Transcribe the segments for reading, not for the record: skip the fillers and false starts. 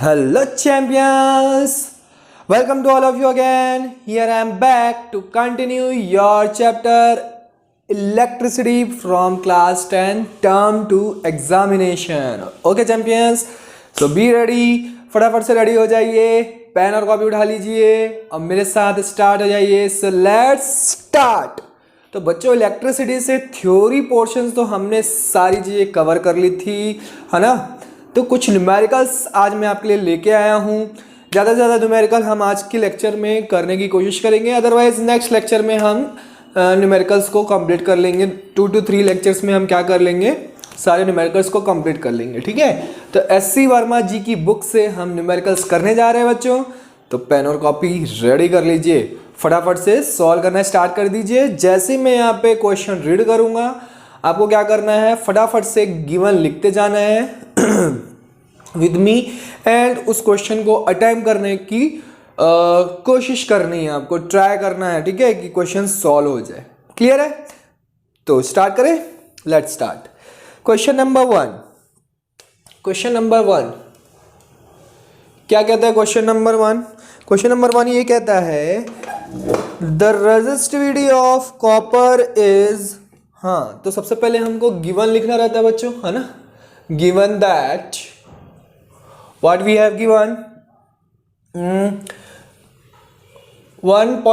Hello, champions! Welcome to all of you again. Here I am back to continue your chapter Electricity from class 10 term 2 examination. Okay, champions? So be ready. फटाफट से ready हो जाइए, pen और copy उठा लीजिए और मेरे साथ स्टार्ट हो जाइए. So let's start. तो बच्चों, इलेक्ट्रिसिटी से थ्योरी पोर्शंस तो हमने सारी चीज़ें कवर कर ली थी, है ना. तो कुछ न्यूमेरिकल्स आज मैं आपके लिए लेके आया हूँ. ज़्यादा से ज़्यादा न्यूमेरिकल हम आज के लेक्चर में करने की कोशिश करेंगे, अदरवाइज नेक्स्ट लेक्चर में हम न्यूमेरिकल्स को कंप्लीट कर लेंगे. 2 to 3 लेक्चर्स में हम क्या कर लेंगे, सारे न्यूमेरिकल्स को कंप्लीट कर लेंगे. ठीक है, तो एससी वर्मा जी की बुक से हम न्यूमेरिकल्स करने जा रहे हैं बच्चों. तो पेन और कॉपी रेडी कर लीजिए, फटाफट से सॉल्व करना स्टार्ट कर दीजिए. जैसे मैं यहाँ पे क्वेश्चन रीड करूँगा, आपको क्या करना है, फटाफट से गिवन लिखते जाना है विद मी एंड उस क्वेश्चन को अटेम्प्ट करने की कोशिश करनी है, आपको ट्राई करना है. ठीक है, कि क्वेश्चन सॉल्व हो जाए. क्लियर है? तो स्टार्ट करें. Let's start. Question number 1. Question number 1 क्या कहता है? क्वेश्चन नंबर 1, क्वेश्चन नंबर 1 ये कहता है the resistivity of copper is. हाँ, तो सबसे पहले हमको गिवन लिखना रहता है बच्चों, है ना. Given that what we have given 1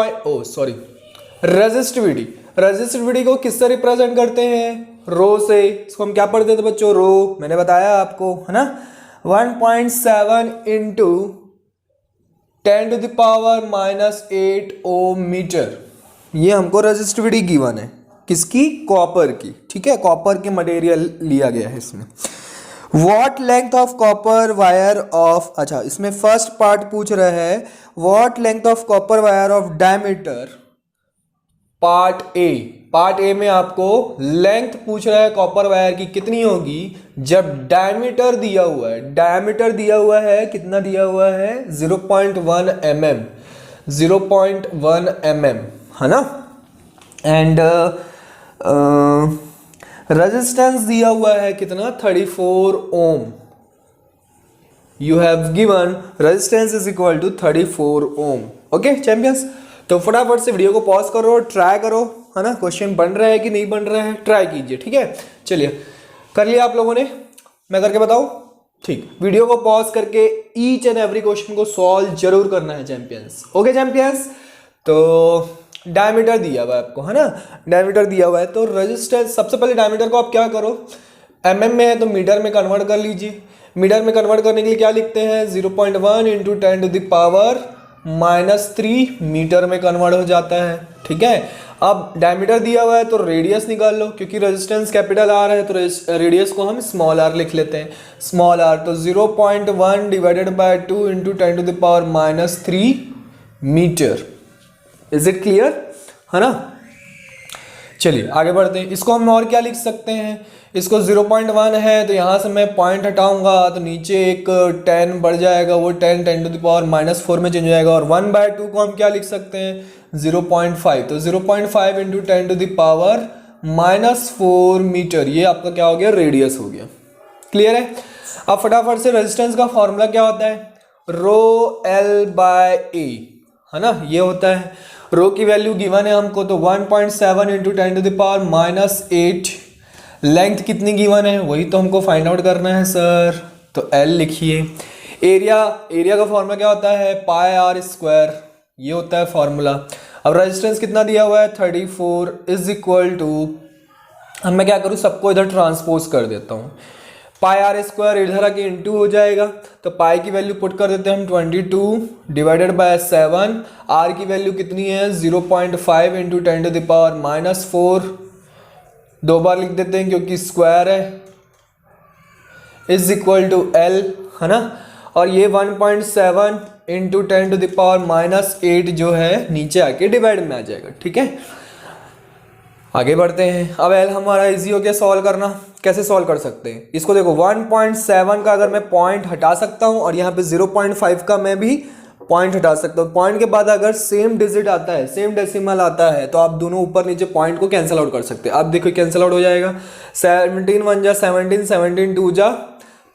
resistivity को किससे रिप्रेजेंट करते हैं? रो से. इसको हम क्या पढ़ते थे बच्चों? रो. मैंने बताया आपको, है ना. 1.7 इंटू 10⁻⁻8 ओम मीटर. ये हमको रेजिस्टिविटी गिवन है. किसकी? कॉपर की. ठीक है, कॉपर के मटेरियल लिया गया है इसमें. What length of copper wire of. अच्छा, इसमें फर्स्ट पार्ट पूछ रहा है what length of copper wire of diameter. Part A. Part A में आपको लेंथ पूछ रहा है कॉपर वायर की कितनी होगी जब डायमीटर दिया हुआ है. डायमीटर दिया हुआ है, कितना दिया हुआ है? 0.1 mm. 0.1 mm, है ना. एंड रेजिस्टेंस दिया हुआ है कितना? 34 ohm. You have given resistance is equal to 34 ohm. Okay champions, तो फटाफट से वीडियो को पॉज करो, ट्राई करो, है ना. क्वेश्चन बन रहा है कि नहीं बन रहा है, ट्राई कीजिए. ठीक है, चलिए कर लिया आप लोगों ने, मैं करके बताऊं? ठीक, वीडियो को पॉज करके ईच एंड एवरी क्वेश्चन को सॉल्व जरूर करना है चैंपियंस. ओके चैंपियंस, तो डायमीटर दिया हुआ है आपको, है ना. डायमीटर दिया हुआ है तो रेजिस्टेंस, सबसे पहले डायमीटर को आप क्या करो, mm में है तो मीटर में कन्वर्ट कर लीजिए. मीटर में कन्वर्ट करने के लिए क्या लिखते हैं? 0.1 इंटू 10⁻⁻3 मीटर में कन्वर्ट हो जाता है. ठीक है, अब डायमीटर दिया हुआ है तो रेडियस निकाल लो, क्योंकि रेजिस्टेंस कैपिटल आर है तो रेडियस को हम स्मॉल आर लिख लेते हैं. स्मॉल आर तो 0.1 divided by 2 into 10⁻⁻3 metre. Is it clear, है ना. चलिए आगे बढ़ते हैं. इसको हम और क्या लिख सकते हैं? इसको 0.1 है तो यहाँ से मैं पॉइंट हटाऊंगा तो नीचे एक 10 बढ़ जाएगा, वो 10 10⁻⁻4 में चेंज हो जाएगा. और 1/2 को हम क्या लिख सकते हैं? 0.5. तो 0.5 इंटू 10⁻⁻4 मीटर, ये आपका क्या हो गया? रेडियस हो गया. क्लियर है. अब फटाफट से रेजिस्टेंस का फॉर्मूला क्या होता है? रो L/A, है ना. ये होता है, रो की वैल्यू गिवन है हमको तो 1.7 इंटू 10⁻⁸. लेंथ कितनी गिवन है वही तो हमको फाइंड आउट करना है सर. तो L लिखिए. एरिया का फॉर्मूला क्या होता है? πr². ये होता है फॉर्मूला. अब रेजिस्टेंस कितना दिया हुआ है? 34 इज इक्वल टू, अब मैं क्या करूँ, सबको इधर ट्रांसपोज कर देता हूँ. πr² इधर आके इंटू हो जाएगा तो पाई की वैल्यू पुट कर देते हैं हम 22 डिवाइडेड बाय 7. आर की वैल्यू कितनी है? 0.5 इंटू 10⁻⁻4. 2 बार लिख देते हैं क्योंकि स्क्वायर है. इज इक्वल टू L, है ना. और ये 1.7 इंटू 10⁻⁸ जो है नीचे आके डिवाइड में आ जाएगा. ठीक है, आगे बढ़ते हैं. अब L हमारा इजी हो गया सॉल्व करना. कैसे सॉल्व कर सकते हैं इसको? देखो 1.7 का अगर मैं पॉइंट हटा सकता हूं और यहाँ पे 0.5 का मैं भी पॉइंट हटा सकता हूँ. पॉइंट के बाद अगर सेम डिजिट आता है, सेम डेसिमल आता है तो आप दोनों ऊपर नीचे पॉइंट को कैंसिल आउट कर सकते हैं. आप देखो कैंसिल आउट हो जाएगा. 17 1 जा 17, 17 2 जा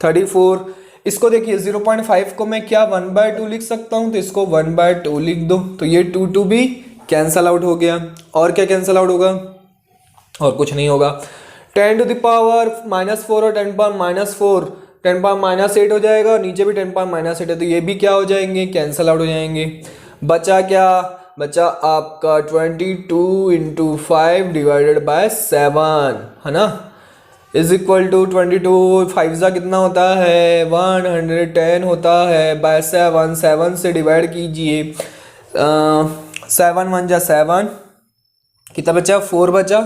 34. इसको देखिए 0.5 को मैं क्या 1/2 लिख सकता हूँ, तो इसको 1/2 लिख दो, तो ये 2 भी कैंसल आउट हो गया। और क्या कैंसल आउट होगा, और कुछ नहीं होगा। 10 टू द पावर -4 और 10 पावर -4 10 पावर -8 हो जाएगा, और नीचे भी 10 पावर -8 है, तो ये भी क्या हो जाएंगे, कैंसल आउट हो जाएंगे। बचा क्या, बचा आपका 22 × 5 डिवाइडेड बाय 7, है ना, इज इक्वल टू 22 5 जा कितना होता है 110 होता है, बाय 7, 7 से डिवाइड कीजिए, 7 1 जा 7, कितना बचा 4 बचा,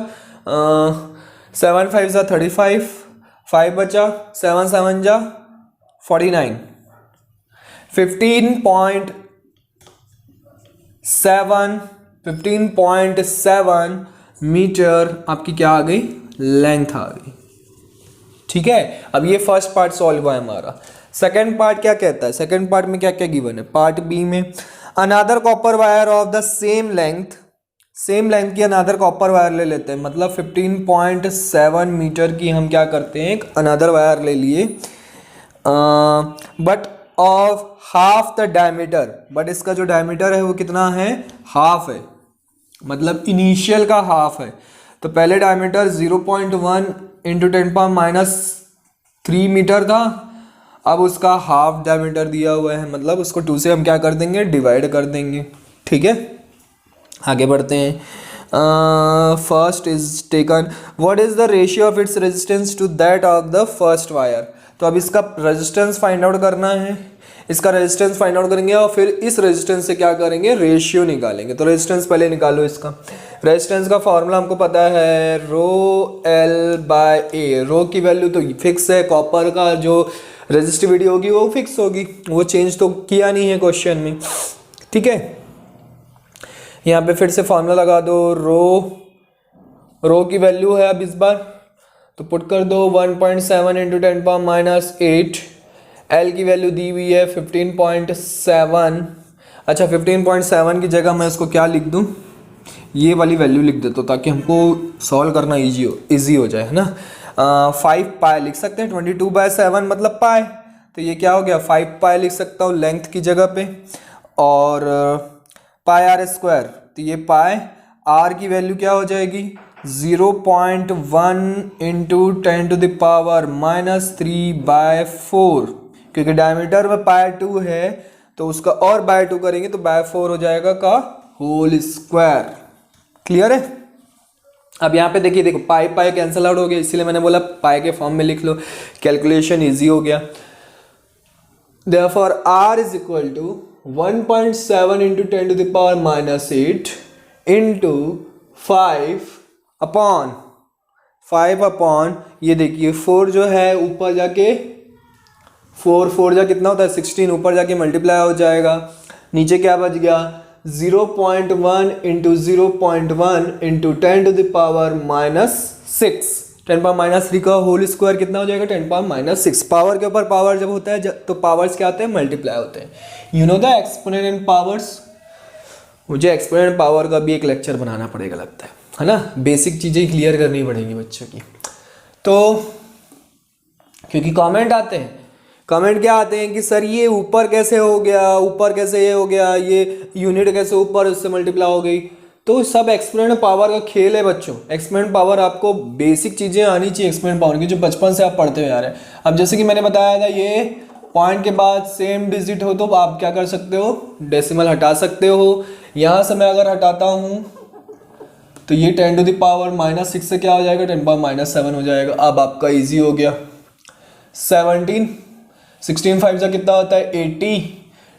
7 5 जा 35, 5 बचा, 7 7 जा 49, 15.7 मीटर आपकी क्या आ गई, लेंथ आ गई। ठीक है, अब ये फर्स्ट पार्ट सॉल्व हुआ है हमारा। सेकंड पार्ट क्या कहता है, सेकंड पार्ट में क्या क्या गिवन है, पार्ट बी में another copper wire of the same length की अनदर कॉपर वायर ले लेते हैं, मतलब 15.7 मीटर की हम क्या करते हैं, एक अनदर वायर ले लिए, but of half the diameter, but इसका जो डायमीटर है वो कितना है, हाफ है, मतलब इनिशियल का हाफ है। तो पहले डायमीटर 0.1 × 10⁻³ मीटर था, अब उसका हाफ डायमीटर दिया हुआ है, मतलब उसको 2 से हम क्या कर देंगे, डिवाइड कर देंगे। ठीक है, आगे बढ़ते हैं। First is taken, what is the ratio of its resistance to that of the first wire. तो अब इसका रेजिस्टेंस फाइंड आउट करना है, इसका रेजिस्टेंस फाइंड आउट करेंगे और फिर इस रेजिस्टेंस से क्या करेंगे, रेशियो निकालेंगे। तो रेजिस्टेंस पहले निकालो, इसका रेजिस्टेंस का फॉर्मूला हमको पता है, ρL/A। रो की वैल्यू तो फिक्स है, कॉपर का जो रेजिस्टिविटी होगी वो फिक्स होगी, वो चेंज तो किया नहीं है क्वेश्चन में। ठीक है, यहाँ पे फिर से फॉर्मूला लगा दो, रो की वैल्यू है अब इस बार, तो पुट कर दो 1.7 × 10⁻8। एल की वैल्यू दी हुई है 15.7। अच्छा, 15.7 की जगह मैं इसको क्या लिख दूँ, ये वाली वैल्यू लिख देता हूँ ताकि हमको सॉल्व करना ईजी हो जाए, है ना। 5 पाई लिख सकते हैं, 22/7 मतलब पाई, तो ये क्या हो गया 5 पाई लिख सकता हूँ लेंथ की जगह पे, और πr², तो ये पाई r की वैल्यू क्या हो जाएगी 0.1 × 10⁻³ क्योंकि डायमीटर में π2 है, तो उसका और बाय 2 करेंगे तो बाय 4 हो जाएगा का होल स्क्वायर। क्लियर है। अब यहाँ पे देखिए, देखो पाई कैंसल आउट हो गया, इसीलिए मैंने बोला पाई के फॉर्म में लिख लो, कैलकुलेशन इजी हो गया। Therefore r is equal to 1.7 × 10⁻8 × 5 upon ये देखिए 4 जो है ऊपर जाके 4 जा कितना होता है 16, ऊपर जाके मल्टीप्लाई हो जाएगा, नीचे क्या बच गया 0.1 × 0.1 × 10⁻6। 10⁻³ का होल स्क्वायर कितना हो जाएगा 10⁻6। पावर के ऊपर पावर जब होता है तो पावर्स क्या होते हैं, मल्टीप्लाई होते हैं। You know the exponent and powers. मुझे एक्सपोनेंट पावर का भी एक लेक्चर बनाना पड़ेगा लगता है ना, बेसिक चीज़ें क्लियर करनी पड़ेंगी बच्चों की। तो क्योंकि कमेंट आते हैं, कमेंट क्या आते हैं कि सर ये ऊपर कैसे हो गया, ऊपर कैसे ये हो गया, ये यूनिट कैसे ऊपर उससे मल्टीप्लाई हो गई। तो सब एक्सपोनेंट पावर का खेल है बच्चों। एक्सपोनेंट पावर आपको बेसिक चीज़ें आनी चाहिए एक्सपोनेंट पावर की, जो बचपन से आप पढ़ते हुए आ रहे हैं। अब जैसे कि मैंने बताया था, ये पॉइंट के बाद सेम डिजिट हो तो आप क्या कर सकते हो, डेसिमल हटा सकते हो। यहाँ से मैं अगर हटाता हूँ तो ये 10⁻6 से क्या हो जाएगा 10⁻7 हो जाएगा। अब आपका इजी हो गया। 16 5 से कितना होता है 80,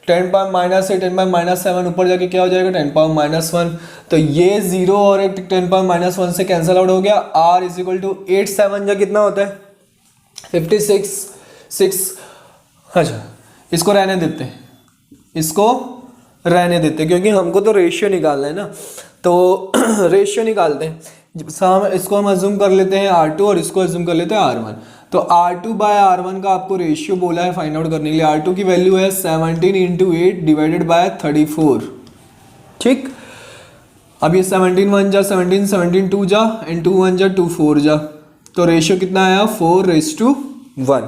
10⁻8 10⁻7 ऊपर जाके क्या हो जाएगा 10⁻1। तो ये 0 और 10⁻1 से कैंसिल आउट हो गया। r इज इक्वल टू 8 7 जा कितना होता है 56 6। अच्छा, इसको रहने देते हैं, इसको रहने देते हैं क्योंकि हमको तो रेशियो निकालना है ना, तो रेशियो निकालते हैं। इसको हम अज्यूम कर लेते हैं R2 और इसको अज्यूम कर लेते हैं R1। तो R2/R1 का आपको रेशियो बोला है फाइंड आउट करने के लिए। R2 की वैल्यू है 17 × 8 डिवाइडेड बाय 34। ठीक, अब ये 17 1 जा 17, 17 2 जा एंड 2 1 जा 2 4 जा, तो रेशियो कितना आया 4:1।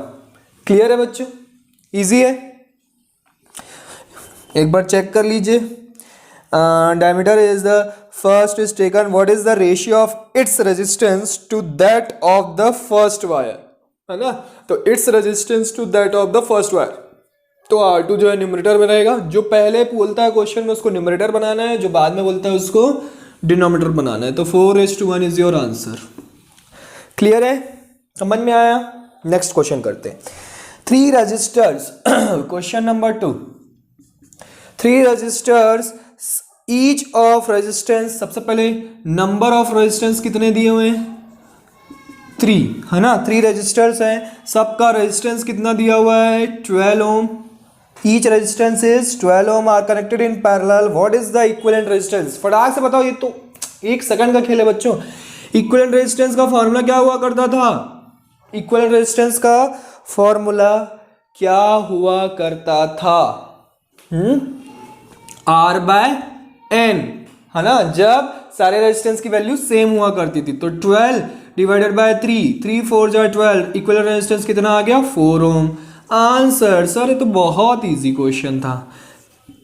क्लियर है बच्चों, इजी है, एक बार चेक कर लीजिए। Diameter is the first is taken, what is the ratio of its resistance to that of the first wire, है ना। तो its resistance to that of the first wire, तो R2 जो है न्यूमरेटर में रहेगा। जो पहले बोलता है क्वेश्चन में उसको न्यूमरेटर बनाना है, जो बाद में बोलता है उसको डिनोमिनेटर बनाना है। तो 4:1 इज योर आंसर। क्लियर है, समझ में आया। नेक्स्ट क्वेश्चन करते हैं। 3 registers question number 2, 3 registers each of resistance, सबसे पहले नंबर ऑफ रेजिस्टेंस कितने दिए हुए हैं 3, है ना। 3 रजिस्टर्स हैं, सबका रेजिस्टेंस कितना दिया हुआ है 12 ohm. Each resistance is 12 ohm are connected in parallel, what is the equivalent resistance. फटाक से बताओ, ये तो 1 सेकंड का खेल है बच्चों। इक्विवेलेंट रेजिस्टेंस का फॉर्मूला क्या हुआ करता था, इक्विवेलेंट रेजिस्टेंस का फॉर्मूला क्या हुआ करता था, R बाय N, है ना। जब सारे रेजिस्टेंस की वैल्यू सेम हुआ करती थी, तो 12 डिवाइडेड बाय 3, 3 4 जा 12, इक्विवेलेंट रेजिस्टेंस कितना आ गया 4 ओम। आंसर। सर ये तो बहुत इजी क्वेश्चन था,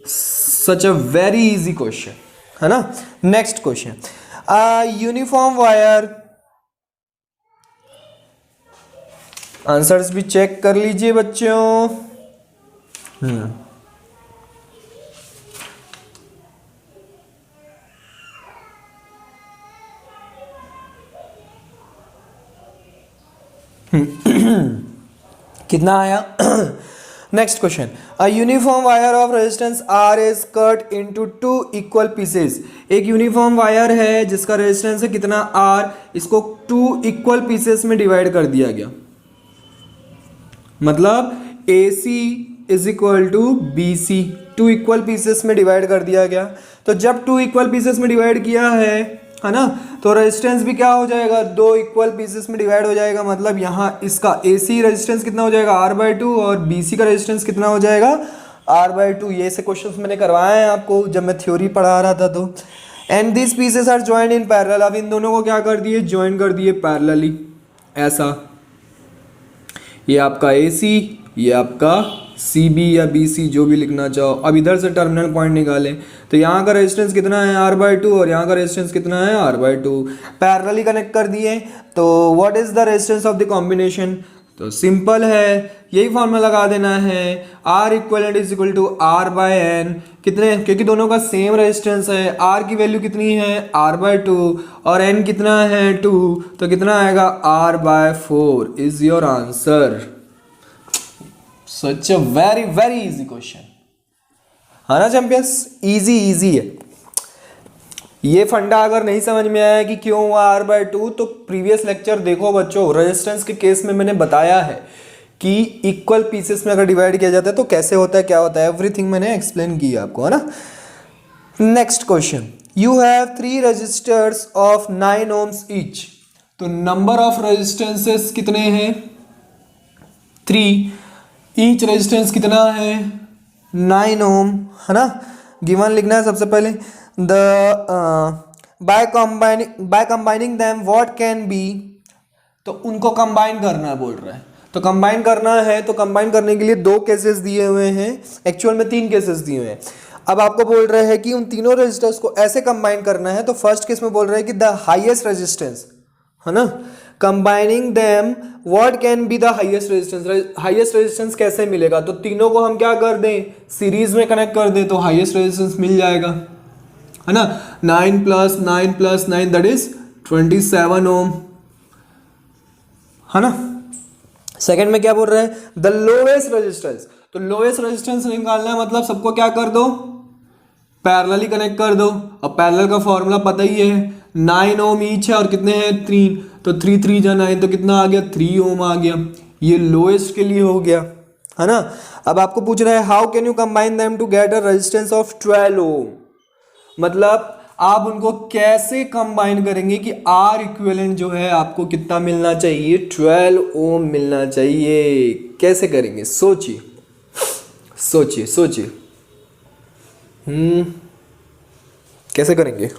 सच अ वेरी इजी क्वेश्चन, है ना। Next question, uniform wire, answers भी चेक कर लीजिए बच्चों। कितना आया next question, a uniform wire of resistance R is cut into 2 equal pieces. एक यूनिफॉर्म वायर है जिसका रेजिस्टेंस है कितना R, इसको 2 इक्वल पीसेस में डिवाइड कर दिया गया, मतलब AC is equal to BC, 2 equal pieces में डिवाइड कर दिया गया। तो जब 2 इक्वल पीसेस में डिवाइड किया है ना, तो रेजिस्टेंस भी क्या हो जाएगा 2 इक्वल पीसेस में डिवाइड हो जाएगा, मतलब यहाँ इसका AC रेजिस्टेंस कितना हो जाएगा R/2 और BC का रेजिस्टेंस कितना हो जाएगा R/2। ये से क्वेश्चंस मैंने करवाए हैं आपको जब मैं थ्योरी पढ़ा रहा था। तो and this pieces are joined in parallel, अब इन दोनों को क्या कर दिए ज्वाइन कर दिए पैरेलली, ऐसा। ये आपका AC, ये आपका CB या BC जो भी लिखना चाहो। अब इधर से टर्मिनल पॉइंट निकालें, तो यहाँ का रेजिस्टेंस कितना है R/2 और यहाँ का रेजिस्टेंस कितना है R/2, पैरेलली कनेक्ट कर दिए। तो what is the resistance of the combination, तो सिंपल है, यही फॉर्मूला लगा देना है, R equivalent is equal to R/N, कितने, क्योंकि दोनों का सेम रेजिस्टेंस है। R की वैल्यू कितनी है R/2 और N कितना है 2, तो कितना आएगा R/4 is your answer. Such a very very easy question, है ना चैंपियंस, इजी है। ये फंडा अगर नहीं समझ में आया कि क्यों हुआ R/2, तो प्रीवियस लेक्चर देखो बच्चों। रेजिस्टेंस के केस में मैंने बताया है कि इक्वल पीसेस में अगर डिवाइड किया जाता है तो कैसे होता है, क्या होता है, एवरीथिंग मैंने एक्सप्लेन किया आपको, है ना। Next question, you have 3 registers of 9 ohms each. तो नंबर ऑफ रेजिस्टेंसेस कितने हैं 3, ईच रेजिस्टेंस कितना है 9 ohm, है ना। गिवन लिखना है सबसे पहले, the by combining them what can be, तो उनको कंबाइन करना है बोल रहा है। तो कंबाइन करना है, तो कंबाइन करने के लिए 2 केसेस दिए हुए हैं, एक्चुअल में 3 केसेस दिए हुए हैं। अब आपको बोल रहे हैं कि उन तीनों रेजिस्टर्स को ऐसे कंबाइन करना है। तो फर्स्ट केस में बोल रहे हैं कि द हाईएस्ट रेजिस्टेंस, है ना, combining them what can be the highest resistance. Highest resistance कैसे मिलेगा, तो तीनों को हम क्या कर दें सीरीज में कनेक्ट कर दें, तो हाईएस्ट रेजिस्टेंस मिल जाएगा, है ना। 9 + 9 + 9 दैट इज 27 ओम, है ना। सेकंड में क्या बोल रहे हैं, द लोएस्ट रेजिस्टेंस। तो लोएस्ट रेजिस्टेंस निकालना है, मतलब सबको क्या कर दो पैरेलली कनेक्ट कर दो। अब पैरेलल का फॉर्मूला पता ही है, 9 ओम ईच है और कितने हैं 3, तो 3 3 जा 9, तो कितना आ गया 3 ओम आ गया। ये लोएस्ट के लिए हो गया, है ना। अब आपको पूछ रहा है how can you combine them to get a resistance of 12 ohm, मतलब आप उनको कैसे कंबाइन करेंगे कि R इक्विवेलेंट जो है आपको कितना मिलना चाहिए 12 ओम मिलना चाहिए। कैसे करेंगे, सोचिए सोचिए सोचिए, कैसे करेंगे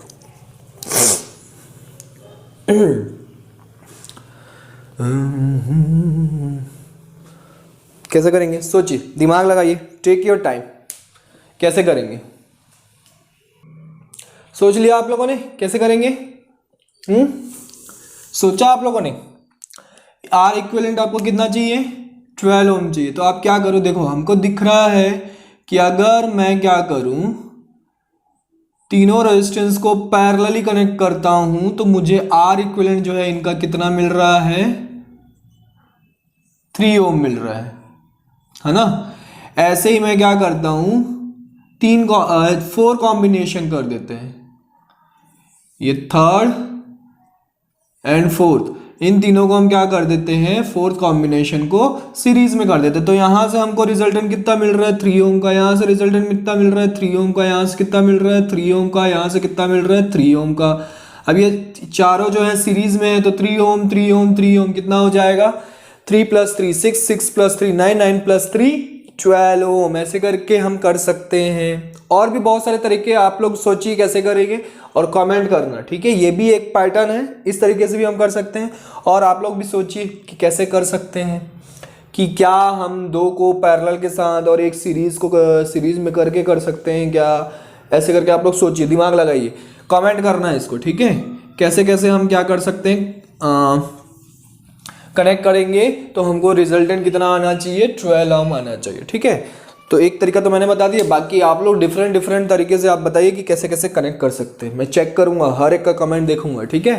कैसे करेंगे सोचिए, दिमाग लगाइए, टेक योर टाइम। कैसे करेंगे सोच लिया आप लोगों ने, कैसे करेंगे? सोचा आप लोगों ने? आर इक्विवेलेंट आपको कितना चाहिए? 12 ओम चाहिए। तो आप क्या करो, देखो हमको दिख रहा है कि अगर मैं क्या करूं, तीनों रेजिस्टेंस को पैरेलली कनेक्ट करता हूं तो मुझे आर इक्विवेलेंट जो है इनका कितना मिल रहा है? 3 ओम मिल रहा है ना। ऐसे ही मैं क्या करता हूं, 4 कॉम्बिनेशन कर देते हैं, ये थर्ड एंड फोर्थ, इन तीनों को हम क्या कर देते हैं, फोर्थ कॉम्बिनेशन को सीरीज में कर देते हैं। तो यहां से हमको रिजल्टेंट कितना मिल रहा है? 3 ओम का। यहां से रिजल्टेंट कितना मिल रहा है? 3 ओम का। यहां से कितना मिल रहा है? 3 ओम का। यहां से कितना मिल रहा है? 3 ओम का। अब ये चारों जो है सीरीज में है तो 3 ओम 3 ओम 3 ओम कितना हो जाएगा? 3 + 3 6, 6 + 3 9, 9 + 3 12 ओम। ऐसे करके हम कर सकते हैं। और भी बहुत सारे तरीके, आप लोग सोचिए कैसे करेंगे और कमेंट करना, ठीक है। ये भी एक पैटर्न है, इस तरीके से भी हम कर सकते हैं। और आप लोग भी सोचिए कि कैसे कर सकते हैं, कि क्या हम 2 को पैरेलल के साथ और एक सीरीज को सीरीज में करके कर सकते हैं क्या? ऐसे करके आप लोग सोचिए, दिमाग लगाइए, कमेंट करना है इसको, ठीक है। कैसे कैसे हम क्या कर सकते हैं, कनेक्ट करेंगे तो हमको रिजल्टेंट कितना आना चाहिए? 12 ओम आना चाहिए, ठीक है। तो एक तरीका तो मैंने बता दिया, बाकी आप लोग डिफरेंट तरीके से आप बताइए कि कैसे कैसे कनेक्ट कर सकते हैं। मैं चेक करूंगा, हर एक का कमेंट देखूंगा, ठीक है।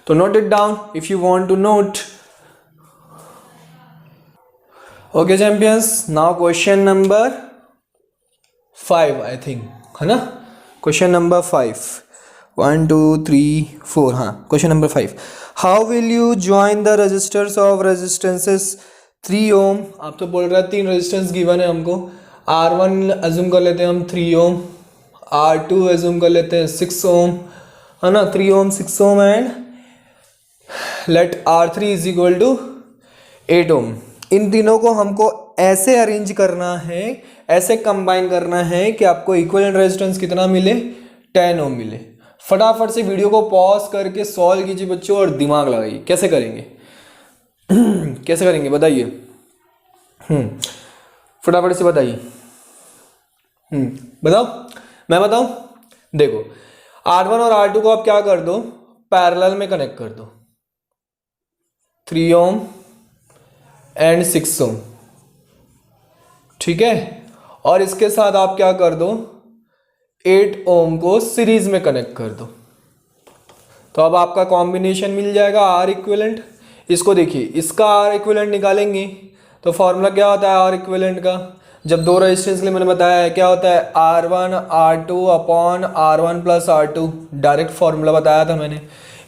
तो note it down if you want to note. Okay champions, now question number 5 I think, है ना। क्वेश्चन नंबर 5, 1 2 3 4, हाँ question number 5। How will you join the registers of resistances 3 ohm. आप तो बोल रहे हैं 3 रेजिस्टेंस गिवन है हमको। R1 एज्यूम कर लेते हैं हम 3 ओम, R2 एज्यूम कर लेते हैं 6 ओम, है ना। 3 ohm 6 ohm and let R3 is equal to 8 ohm. इन तीनों को हमको ऐसे अरेंज करना है, ऐसे कंबाइन करना है कि आपको इक्विवेलेंट रेजिस्टेंस कितना मिले? 10 ओम मिले। फटाफट से वीडियो को पॉज करके सॉल्व कीजिए बच्चों और दिमाग लगाइए। कैसे करेंगे कैसे करेंगे बताइए, फटाफट से बताइए। बताओ, मैं बताऊं? देखो R1 और R2 को आप क्या कर दो, पैरेलल में कनेक्ट कर दो, 3 ओम एंड 6 ओम, ठीक है। और इसके साथ आप क्या कर दो, 8 ओम को सीरीज में कनेक्ट कर दो। तो अब आपका कॉम्बिनेशन मिल जाएगा R इक्विवेलेंट। इसको देखिए, इसका R इक्विवेलेंट निकालेंगे तो फॉर्मूला क्या होता है R इक्विवेलेंट का? जब 2 रेजिस्टेंस के लिए मैंने बताया है क्या होता है, R1 R2 upon R1 + R2, direct formula बताया था मैंने।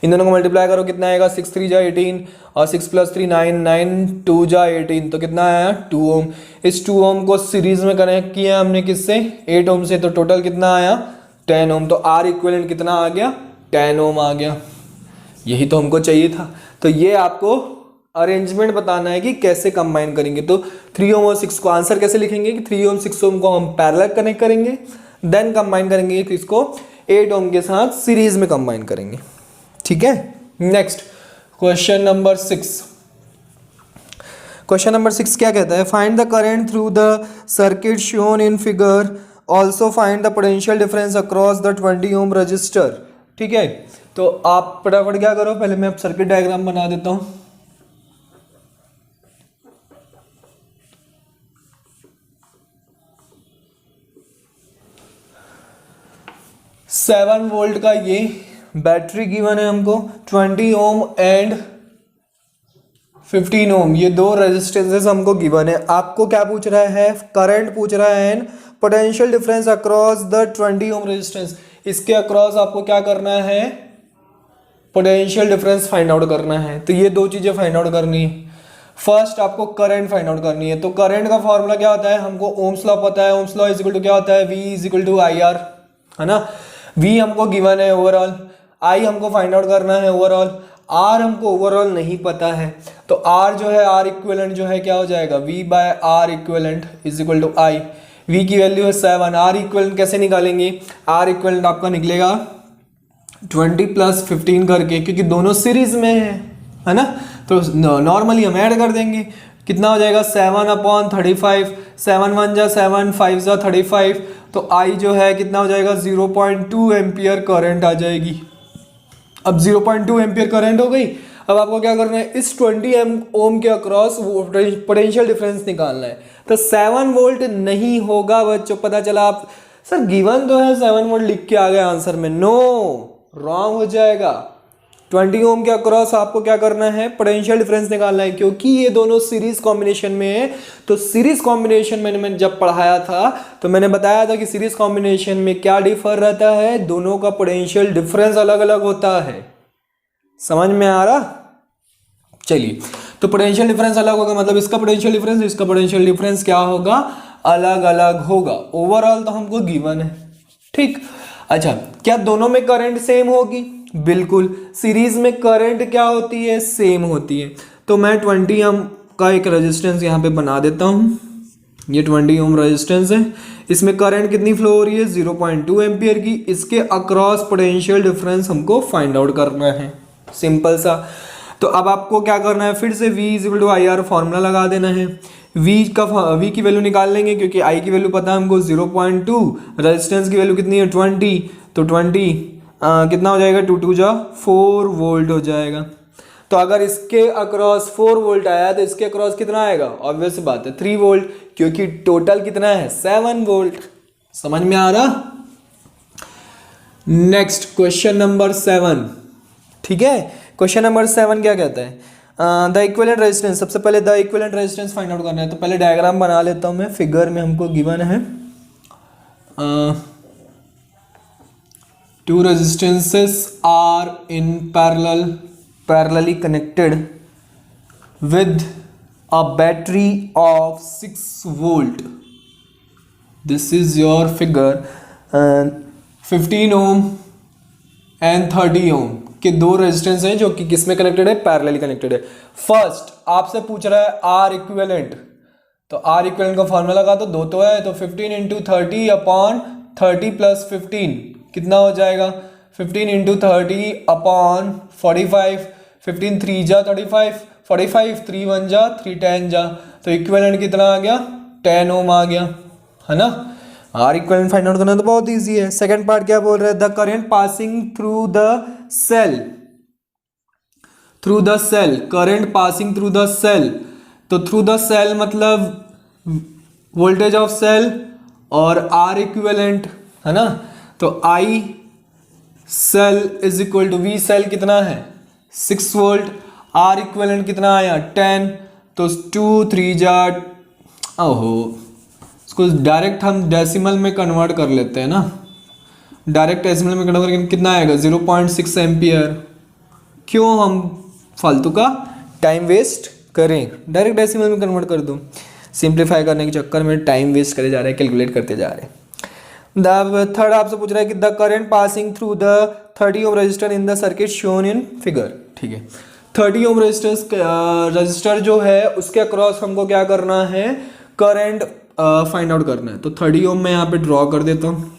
इन दोनों को मल्टीप्लाई करो, कितना आएगा? 6 3 = 18 और 6 + 3 9, 9 2 = 18, तो कितना आया? 2 ओम। इस 2 ओम को सीरीज में कनेक्ट किया हमने किससे? 8 ओम से। तो टोटल कितना आया? 10 ओम। तो R इक्विवेलेंट कितना आ गया? 10 ओम आ गया। यही तो हमको चाहिए था। तो ये आपको अरेंजमेंट बताना है कि कैसे कंबाइन करेंगे। तो 3 ओम और 6 को आंसर कैसे लिखेंगे कि 3 ओम 6 ओम को हम पैरेलल कनेक्ट करेंगे, देन कंबाइन करेंगे इसको 8 ओम के साथ सीरीज में कंबाइन करेंगे, ठीक है। Next question number 6। Question number 6 क्या कहता है? Find the current through the circuit shown in figure, also find the potential difference across the 20 ohm register, ठीक है। तो आप फटाफट क्या करो, पहले मैं सर्किट डायग्राम बना देता हूं। सेवन वोल्ट का ये बैटरी गिवन है हमको, 20 ओम एंड 15 ओम, ये 2 रेजिस्टेंसेस हमको गिवन है। आपको क्या पूछ रहा है? करंट पूछ रहा है and potential difference across the 20 ohm resistance. इसके अक्रॉस आपको क्या करना है? पोटेंशियल डिफरेंस फाइंड आउट करना है। तो ये 2 चीजें फाइंड आउट करनी है। फर्स्ट आपको करंट फाइंड आउट करनी है। तो करंट का फॉर्मूला क्या होता है? हमको ओम्स लॉ पता है। Ohm's law is equal to क्या होता है? V इज इक्वल टू IR, है ना। V हमको गिवन है ओवरऑल, I हमको फाइंड आउट करना है ओवरऑल, R हमको ओवरऑल नहीं पता है। तो R जो है, R इक्विवेलेंट जो है क्या हो जाएगा? V/R equivalent is equal to I। V की वैल्यू है 7। R इक्विवेलेंट कैसे निकालेंगे? R इक्विवेलेंट आपका निकलेगा 20 + 15 करके, क्योंकि दोनों सीरीज में है ना। तो नॉर्मली हम ऐड कर देंगे कितना हो जाएगा 7/35, 7 1 जा 7, 5 जा 35, तो आई जो है कितना हो जाएगा 0.2 एम्पियर करंट आ जाएगी। अब 0.2 एम्पियर करंट हो गई। अब आपको क्या करना है, इस 20 ओम के अक्रॉस पोटेंशियल डिफरेंस निकालना है। तो 7 वोल्ट नहीं होगा बच्चों, पता चला आप सर गिवन तो है 7 वोल्ट लिख के आ गए आंसर में, नो रॉन्ग हो जाएगा। 20 ओम के अक्रॉस आपको क्या करना है, पोटेंशियल डिफरेंस निकालना है, क्योंकि ये दोनों सीरीज कॉम्बिनेशन में है। तो सीरीज कॉम्बिनेशन मैंने जब पढ़ाया था तो मैंने बताया था कि सीरीज कॉम्बिनेशन में क्या डिफर रहता है, दोनों का पोटेंशियल डिफरेंस अलग अलग होता है। समझ में आ रहा? चलिए, तो पोटेंशियल डिफरेंस अलग होगा, मतलब इसका पोटेंशियल डिफरेंस इसका पोटेंशियल डिफरेंस क्या होगा, अलग अलग होगा। ओवरऑल तो हमको गिवन है, ठीक। अच्छा, क्या दोनों में करंट सेम होगी? बिल्कुल। सीरीज में करंट क्या होती है, सेम होती है। तो मैं 20 ओम का एक रेजिस्टेंस यहाँ पे बना देता हूँ। ये 20 ओम रेजिस्टेंस है, इसमें करंट कितनी फ्लो हो रही है, 0.2 एम्पियर की। इसके अक्रॉस पोटेंशियल डिफरेंस हमको फाइंड आउट करना है, सिंपल सा। तो अब आपको क्या करना है, फिर से V = IR फॉर्मूला लगा देना है। V की वैल्यू निकाल लेंगे, क्योंकि I की वैल्यू पता है हमको 0.2, रेजिस्टेंस की वैल्यू कितनी है 20, तो 20 कितना हो जाएगा, 2 2 जा 4 वोल्ट हो जाएगा। तो अगर इसके अक्रॉस 4 वोल्ट आया तो इसके अक्रॉस कितना आएगा, ऑब्वियस बात है 3 वोल्ट, क्योंकि टोटल कितना है 7 वोल्ट। समझ में आ रहा? नेक्स्ट क्वेश्चन नंबर 7, ठीक है। क्वेश्चन नंबर 7 क्या कहता है, द इक्विवेलेंट रेजिस्टेंस। सबसे पहले the equivalent resistance find out करना है। तो पहले डायग्राम बना लेता हूं मैं, फिगर में हमको गिवन है two resistances are in parallelly connected with a battery of 6 volt. This is your figure. 15 ohm and 30 ohm के दो रेजिस्टेंस हैं जो कि किस में कनेक्टेड है, पैरेलली कनेक्टेड है। फर्स्ट आपसे पूछ रहा है आर इक्विवेलेंट, तो आर इक्विवेलेंट का फॉर्मूला लगा, तो दो तो है, तो 15 × 30 अपॉन 30 + 15 कितना हो जाएगा, 15 × 30 अपॉन 45, 15 3 जा 35, 45 3 1 जा 3 10 जा, तो इक्विवेलेंट कितना आ गया, 10 ओम आ गया, है ना। आर इक्विवेलेंट फाइंड आउट करना तो बहुत इजी है। सेकंड पार्ट क्या बोल रहा है, the current passing through the cell, current passing through the cell. तो थ्रू द सेल मतलब वोल्टेज ऑफ सेल और आर इक्विवेलेंट, है ना। तो I cell is equal to V cell कितना है 6 वोल्ट, आर इक्विवेलेंट कितना आया 10, तो 2 3 जा, ओहो इसको डायरेक्ट हम डेसिमल में कन्वर्ट कर लेते हैं ना, डायरेक्ट डेसिमल में कन्वर्ट करके कितना आएगा 0.6 एम्पियर। क्यों हम फालतू का टाइम वेस्ट करें, डायरेक्ट डेसिमल में कन्वर्ट कर दूं। सिंप्लीफाई करने के चक्कर में टाइम वेस्ट करे जा रहे हैं, कैलकुलेट करते जा रहे हैं। द थर्ड आपसे पूछ रहा है कि the current passing through the 30 ohm register in the circuit shown in figure, ठीक है। 30 ओम रजिस्टर जो है उसके अक्रॉस हमको क्या करना है, करंट फाइंड आउट करना है। तो 30 ओम मैं यहाँ पे ड्रॉ कर देता हूँ,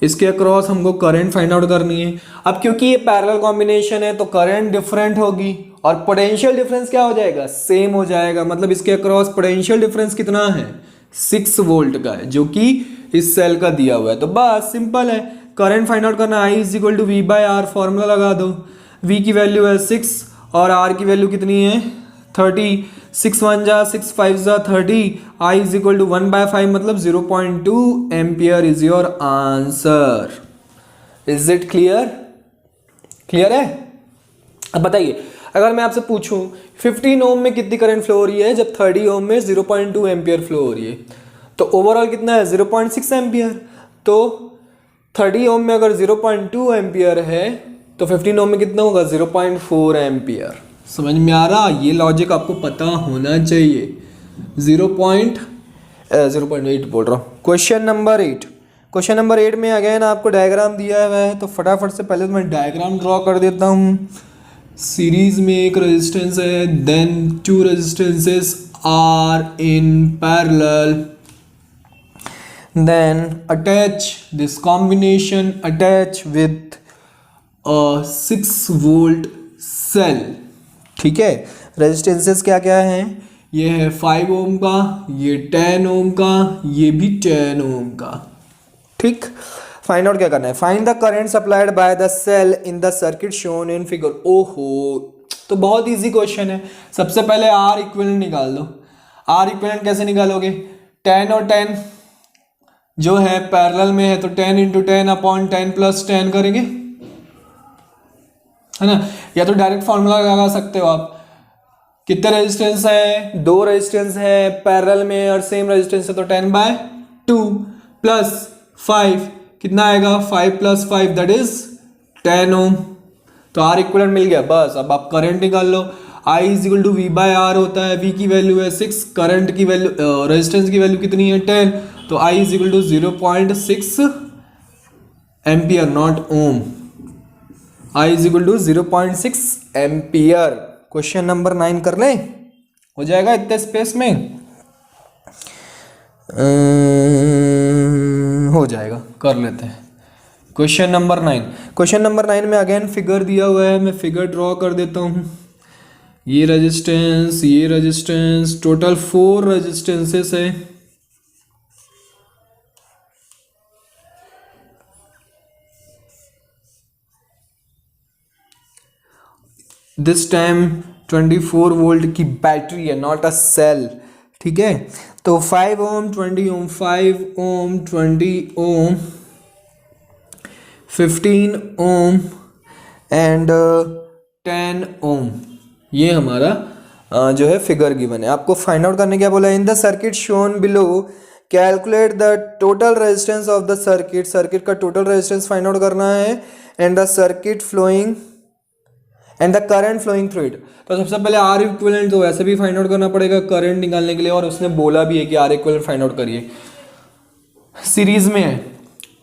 इसके अक्रॉस हमको करंट फाइंड आउट करनी है। अब क्योंकि ये पैरेलल कॉम्बिनेशन है तो करंट डिफरेंट होगी और पोटेंशियल डिफरेंस क्या हो जाएगा, सेम हो जाएगा। मतलब इसके अक्रॉस पोटेंशियल डिफरेंस कितना है 6 वोल्ट का है, जो कि इस सेल का दिया हुआ है। तो बस सिंपल है, करंट फाइंड आउट करना, I = V/R फॉर्मूला लगा दो। V की वैल्यू है 6 और R की वैल्यू कितनी है 30, 6 1 जा 6 5 जा 30, I = 1/5 मतलब 0.2 ampere is your answer. Is it clear? Clear है? अब बताइए, अगर मैं आपसे पूछूं 15 ओम में कितनी करंट फ्लो हो रही है, जब 30 ओम में 0.2 एम्पियर फ्लो हो रही है, तो ओवरऑल कितना है 0.6 एम्पियर। तो 30 ओम में अगर 0.2 एम्पियर है तो 15 ओम में कितना होगा 0.4 एम्पियर। समझ में आ रहा? ये लॉजिक आपको पता होना चाहिए। 0.8 बोल रहा हूँ। क्वेश्चन नंबर 8 में अगेन आपको डायग्राम दिया हुआ है, तो फटाफट से पहले तो मैं डायग्राम ड्रॉ कर देता हूँ। सीरीज में एक रेजिस्टेंस है, then 2 resistances are in parallel, then attach this combination attach with 6 volt cell, ठीक है। रेजिस्टेंसेस क्या क्या हैं, ये है 5 ओम का, ये 10 ओम का, ये भी 10 ओम का। ठीक, फाइंड आउट क्या करना है, find the current supplied by the cell in the circuit shown in figure. ओहो, तो बहुत इजी क्वेश्चन है। सबसे पहले आर इक्विवेलेंट निकाल दो। आर इक्विवेलेंट कैसे निकालोगे, 10 और 10 जो है पैरेलल में है, तो 10 इंटू 10 अपॉन 10 प्लस 10 करेंगे, है ना। या तो डायरेक्ट फॉर्मूला लगा सकते हो आप। कितने रेजिस्टेंस है, 2 रेजिस्टेंस है पैरेलल में और सेम रेजिस्टेंस है, तो 10/2 प्लस 5 कितना आएगा, 5 प्लस 5 दैट इज 10 ओम। तो आर इक्विवेलेंट मिल गया। बस अब आप करंट निकाल लो। I is equal to V by R होता है, V की वैल्यू है 6, करंट की वैल्यू रेजिस्टेंस की वैल्यू कितनी है 10, तो I is equal to 0.6 ampere not ohm. I is equal to 0.6 ampere. Question number 9 कर ले, हो जाएगा इतने स्पेस में, हो जाएगा, कर लेते हैं। क्वेश्चन नंबर 9, क्वेश्चन नंबर 9 में अगेन फिगर दिया हुआ है, मैं फिगर ड्रॉ कर देता हूँ। ये रेजिस्टेंस टोटल 4 रेजिस्टेंसेस है। दिस टाइम 24 वोल्ट की बैटरी है, नॉट अ सेल। ठीक है, तो 5 ओम 20 ओम, 5 ओम 20 ओम 15 ओम एंड 10 ओम, ये हमारा जो है फिगर गिवन है। आपको फाइंड आउट करने क्या बोला है, in the circuit shown below calculate the total resistance of the circuit. Circuit का टोटल रेजिस्टेंस फाइंड आउट करना है and the circuit flowing and the current flowing through it. तो सबसे पहले आर इक्विवेलेंट तो वैसे भी फाइंड आउट करना पड़ेगा करंट निकालने के लिए, और उसने बोला भी है कि आर इक्विवेलेंट फाइंड आउट करिए। सीरीज में है,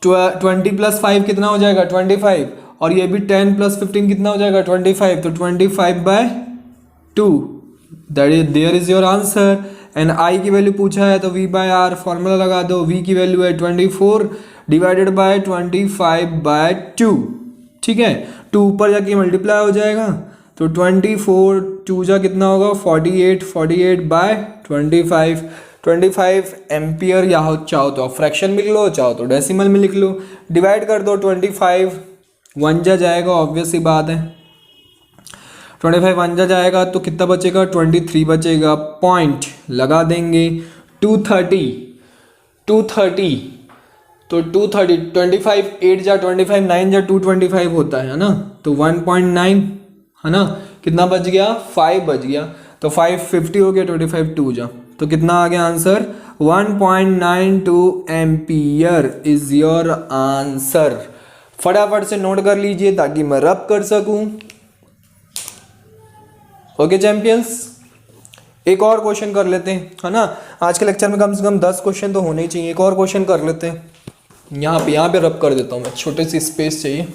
20 प्लस 5 कितना हो जाएगा 25, और ये भी 10 प्लस 15 कितना हो जाएगा 25, तो 25/2 that is there is your answer. And I की वैल्यू पूछा है तो वी बाय आर फॉर्मूला लगा दो, वी की वैल्यू है 24 डिवाइडेड बाय 25/2। ठीक है, 2 ऊपर जाके मल्टीप्लाई हो जाएगा, तो 24 2 जा कितना होगा 48, 48/25 एम्पियर। या हो चाहो तो आप फ्रैक्शन में लिख लो, चाहो तो डेसिमल में लिख लो। डिवाइड कर दो, 25 1 जा जाएगा, ऑब्वियस सी बात है। 25 1 जा जाएगा तो कितना बचेगा 23 बचेगा, पॉइंट लगा देंगे। 230 तो 230 25 8 जा 25 9 जा 225 होता है ना, तो 1.9 है ना, कितना बच गया 5 बच गया, तो 550 हो गया, 25 2 जा, तो कितना आ गया answer 1.92 ampere is your answer. फटाफट से नोट कर लीजिए ताकि मैं रब कर सकूं। ओके चैंपियंस, एक और क्वेश्चन कर लेते हैं, है ना। आज के लेक्चर में कम से कम 10 क्वेश्चन तो होने ही चाहिए। एक और क्वेश्चन कर लेते हैं, यहाँ पे रब कर देता हूँ मैं, छोटी सी स्पेस चाहिए।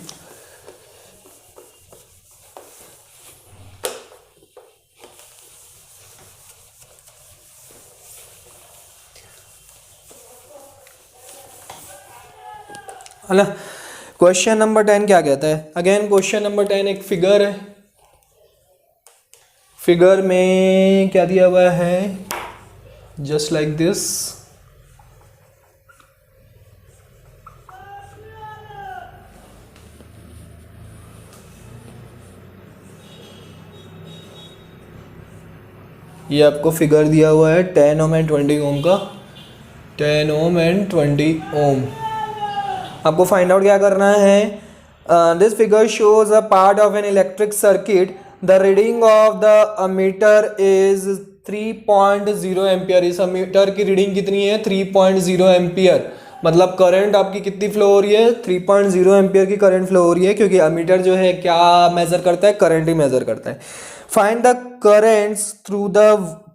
है ना। क्वेश्चन नंबर 10 क्या कहता है, अगेन क्वेश्चन नंबर 10 एक फिगर है। फिगर में क्या दिया हुआ है, जस्ट लाइक दिस। ये आपको फिगर दिया हुआ है 10 ओम एंड 20 ओम का, 10 ओम एंड 20 ओम। आपको फाइंड आउट क्या करना है, this figure shows a part of an electric circuit, the reading of the ammeter is 3.0 ampere. इस अमीटर की रीडिंग कितनी है 3.0 एम्पियर, मतलब करंट आपकी कितनी फ्लो हो रही है 3.0 एम्पियर की करंट फ्लो हो रही है, क्योंकि अमीटर जो है क्या मेजर करता है, करंट ही मेजर करता है। Find the currents through the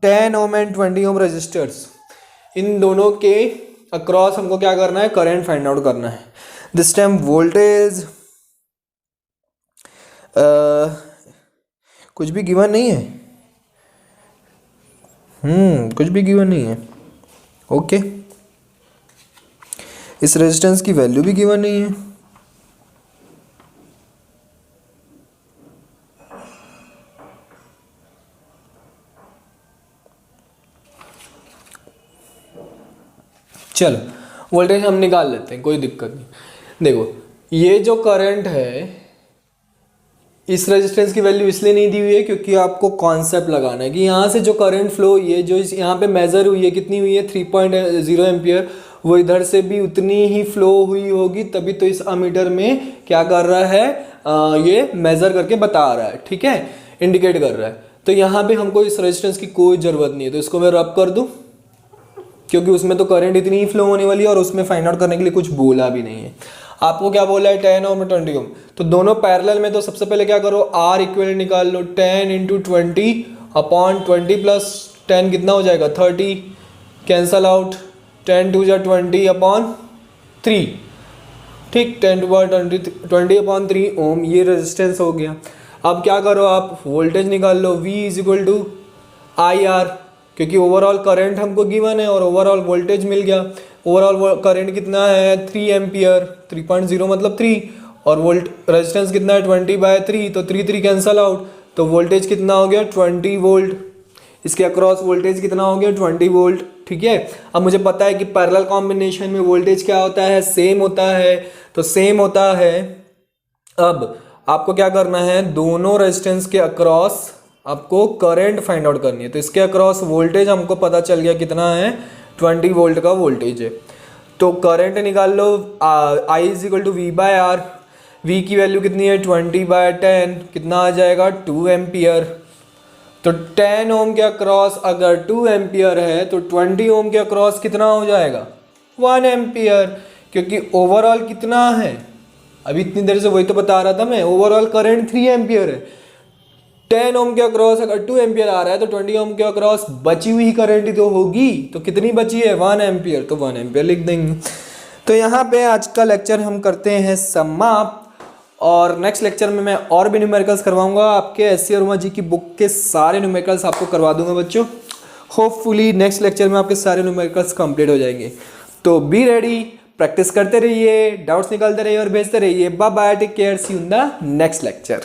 10 ohm and 20 ohm resistors. इन दोनों के अक्रॉस हमको क्या करना है, करंट फाइंड आउट करना है। दिस टाइम वोल्टेज कुछ भी गिवन नहीं है, कुछ भी गिवन नहीं है। ओके, इस रेजिस्टेंस की वैल्यू भी गिवन नहीं है। चलो वोल्टेज हम निकाल लेते हैं, कोई दिक्कत नहीं। देखो ये जो करंट है इस रेजिस्टेंस की वैल्यू इसलिए नहीं दी हुई है क्योंकि आपको कॉन्सेप्ट लगाना है कि यहाँ से जो करंट फ्लो हुई है, जो यहाँ पे मेजर हुई है, कितनी हुई है 3.0 एम्पियर, वो इधर से भी उतनी ही फ्लो हुई होगी, तभी तो इस अमीटर में क्या कर रहा है, ये मेजर करके बता रहा है, ठीक है, इंडिकेट कर रहा है। तो यहाँ पे हमको इस रेजिस्टेंस की कोई ज़रूरत नहीं है, तो इसको मैं रब कर दूँ क्योंकि उसमें तो करंट इतनी ही फ्लो होने वाली है और उसमें फाइंड आउट करने के लिए कुछ बोला भी नहीं है। आपको क्या बोला है 10 ओम और 20 ओम, तो दोनों पैरेलल में, तो सबसे पहले क्या करो आर इक्विवेलेंट निकाल लो, 10 इंटू 20 अपॉन 20 प्लस 10 कितना हो जाएगा 30, कैंसल आउट, 10 टू जा 20 अपॉन 3, ठीक, 10 टू पावर 20 अपॉन 3 ओम, ये रेजिस्टेंस हो गया। अब क्या करो आप वोल्टेज निकाल लो, V is equal to I R, क्योंकि ओवरऑल करंट हमको गिवन है और ओवरऑल वोल्टेज मिल गया। ओवरऑल करंट कितना है 3 एम्पियर, 3.0 मतलब 3, और वोल्ट रेजिस्टेंस कितना है 20/3, तो 3 कैंसल आउट, तो वोल्टेज कितना हो गया 20 वोल्ट, इसके अक्रॉस वोल्टेज कितना हो गया 20 वोल्ट, ठीक है। अब मुझे पता है कि पैरेलल कॉम्बिनेशन में वोल्टेज क्या होता है, सेम होता है, तो सेम होता है। अब आपको क्या करना है, दोनों रेजिस्टेंस के अक्रॉस आपको करंट फाइंड आउट करनी है, तो इसके अक्रॉस वोल्टेज हमको पता चल गया कितना है 20 वोल्ट का वोल्टेज है, तो करंट निकाल लो, I is equal to V by R, V की वैल्यू कितनी है 20/10, कितना आ जाएगा 2 एम्पियर, तो 10 ओम के अक्रॉस अगर 2 एम्पियर है तो 20 ओम के अक्रॉस कितना हो जाएगा 1 एम्पियर, क्योंकि ओवरऑल कितना है, अभी इतनी देर से वही तो बता रहा था मैं, ओवरऑल करंट 3 एम्पियर है, 10 ओम के अक्रॉस अगर 2 एम्पियर आ रहा है तो 20 ओम के अक्रॉस बची हुई करंट ही तो होगी, तो कितनी बची है 1 एम्पियर, तो 1 एम्पियर लिख देंगे। तो यहाँ पे आज का लेक्चर हम करते हैं समाप्त, और नेक्स्ट लेक्चर में मैं और भी न्यूमेरिकल्स करवाऊंगा, आपके एससी और जी की बुक के सारे न्यूमेरिकल्स आपको करवा दूंगा बच्चों। होपफुली नेक्स्ट लेक्चर में आपके सारे न्यूमेरिकल्स कंप्लीट हो जाएंगे, तो बी रेडी, प्रैक्टिस करते रहिए, डाउट्स निकालते रहिए और भेजते रहिए। Bye bye, take care, see you in the next lecture.